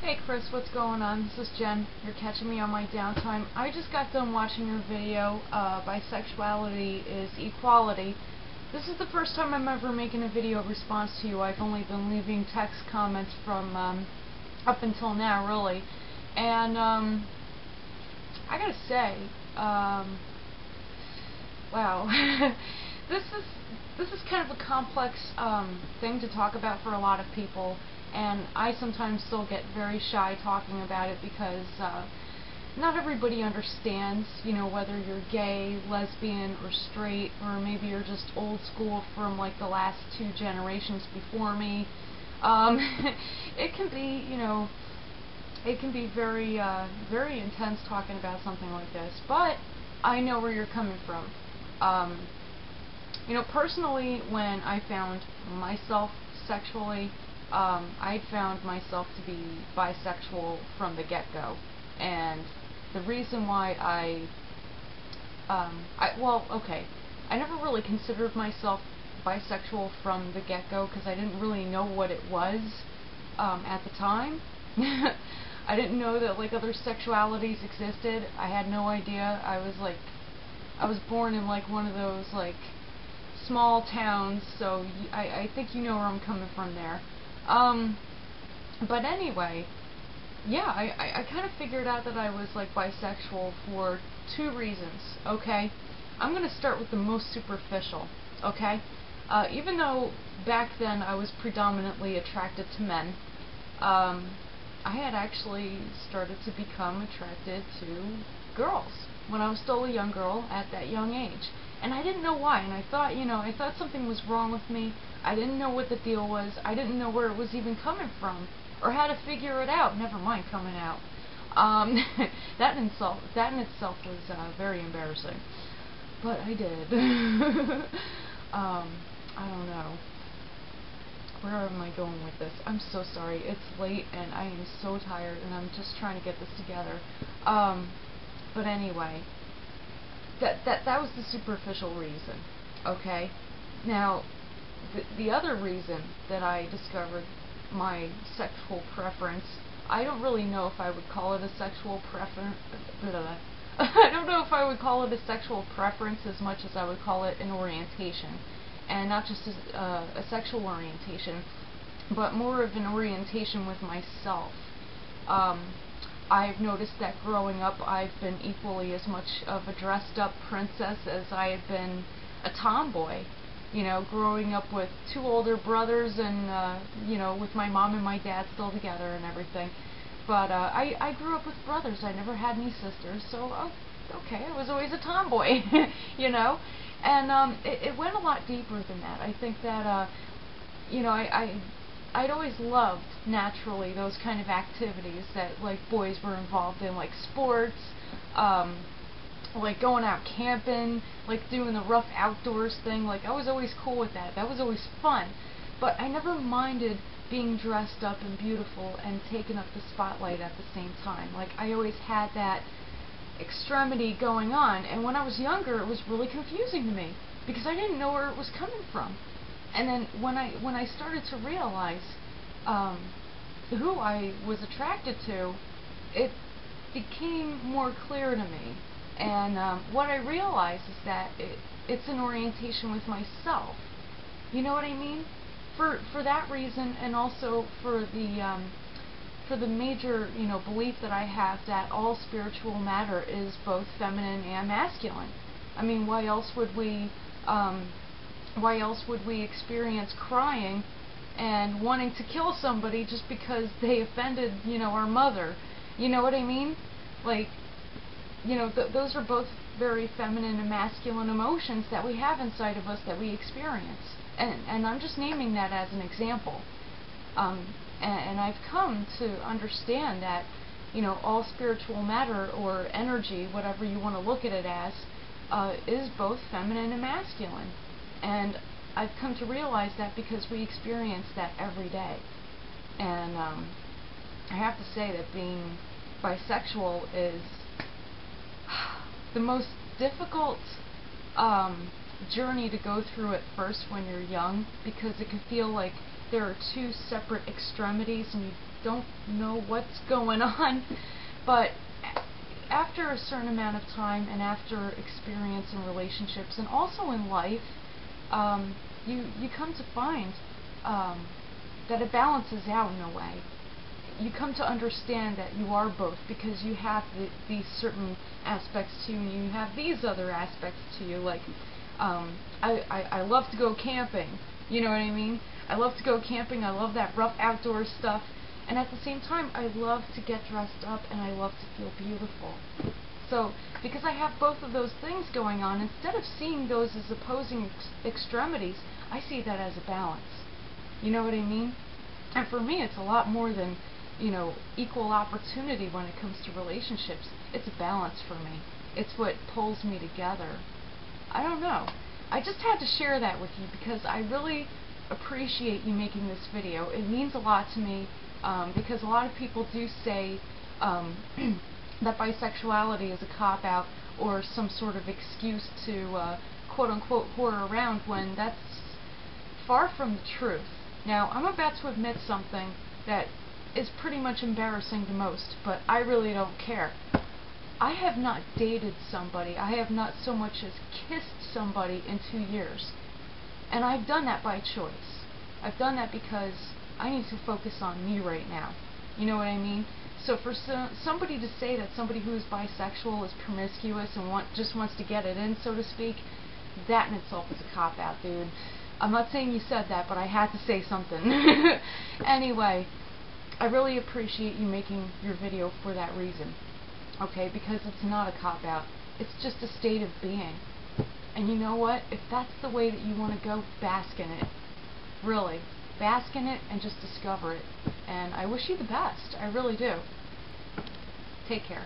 Hey Chris, what's going on? This is Jen. You're catching me on my downtime. I just got done watching your video, Bisexuality is Equality. This is the first time I'm ever making a video response to you. I've only been leaving text comments from up until now, really. And I gotta say, wow, this is kind of a complex thing to talk about for a lot of people. And I sometimes still get very shy talking about it because not everybody understands, you know, whether you're gay, lesbian, or straight, or maybe you're just old school from like the last 2 generations before me. It can be, you know, it can be very, very intense talking about something like this. But I know where you're coming from. You know, personally, when I found myself sexually, I found myself to be bisexual from the get-go, and the reason why I never really considered myself bisexual from the get-go because I didn't really know what it was at the time. I didn't know that like other sexualities existed. I had no idea. I was born in like one of those like small towns, so I think you know where I'm coming from there. But anyway, yeah, I kind of figured out that I was like bisexual for 2 reasons, okay? I'm going to start with the most superficial, okay? Even though back then I was predominantly attracted to men, I had actually started to become attracted to girls when I was still a young girl at that young age. And I didn't know why, and I thought, you know, I thought something was wrong with me. I didn't know what the deal was. I didn't know where it was even coming from, or how to figure it out. Never mind coming out. That in itself was very embarrassing. But I did. I don't know. Where am I going with this? I'm so sorry. It's late, and I am so tired, and I'm just trying to get this together. But anyway. That was the superficial reason, okay? Now, the other reason that I discovered my sexual preference, I don't really know if I would call it a sexual preference. I don't know if I would call it a sexual preference as much as I would call it an orientation, and not just a sexual orientation, but more of an orientation with myself. I've noticed that growing up I've been equally as much of a dressed-up princess as I have been a tomboy. You know, growing up with 2 older brothers and, you know, with my mom and my dad still together and everything. But I grew up with brothers. I never had any sisters, so, okay, I was always a tomboy, you know? And it went a lot deeper than that. I think that, you know, I'd always loved, naturally, those kind of activities that, like, boys were involved in, like sports, like going out camping, like doing the rough outdoors thing. Like, I was always cool with that. That was always fun. But I never minded being dressed up and beautiful and taking up the spotlight at the same time. Like, I always had that extremity going on, and when I was younger, it was really confusing to me, because I didn't know where it was coming from. And then when I started to realize who I was attracted to, it became more clear to me. And what I realized is that it's an orientation with myself. You know what I mean? For that reason, and also for the major, you know, belief that I have that all spiritual matter is both feminine and masculine. I mean, why else would we experience crying and wanting to kill somebody just because they offended, you know, our mother? You know what I mean? Like, you know, those are both very feminine and masculine emotions that we have inside of us that we experience. And I'm just naming that as an example. And I've come to understand that, you know, all spiritual matter or energy, whatever you want to look at it as, is both feminine and masculine. And I've come to realize that because we experience that every day. And I have to say that being bisexual is the most difficult journey to go through at first when you're young, because it can feel like there are 2 separate extremities and you don't know what's going on. But after a certain amount of time and after experience in relationships and also in life, you come to find that it balances out in a way. You come to understand that you are both, because you have these certain aspects to you and you have these other aspects to you. Like, I love to go camping, you know what I mean? I love to go camping, I love that rough outdoor stuff, and at the same time I love to get dressed up and I love to feel beautiful. So, because I have both of those things going on, instead of seeing those as opposing extremities, I see that as a balance. You know what I mean? And for me, it's a lot more than, you know, equal opportunity when it comes to relationships. It's a balance for me. It's what pulls me together. I don't know. I just had to share that with you because I really appreciate you making this video. It means a lot to me because a lot of people do say that bisexuality is a cop-out or some sort of excuse to quote-unquote whore around, when that's far from the truth. Now, I'm about to admit something that is pretty much embarrassing to most, but I really don't care. I have not dated somebody, I have not so much as kissed somebody in 2 years. And I've done that by choice. I've done that because I need to focus on me right now. You know what I mean? So for somebody to say that somebody who is bisexual is promiscuous and just wants to get it in, so to speak, that in itself is a cop-out, dude. I'm not saying you said that, but I had to say something. Anyway, I really appreciate you making your video for that reason. Okay, because it's not a cop-out. It's just a state of being. And you know what? If that's the way that you want to go, bask in it. Really. Bask in it and just discover it. And I wish you the best. I really do. Take care.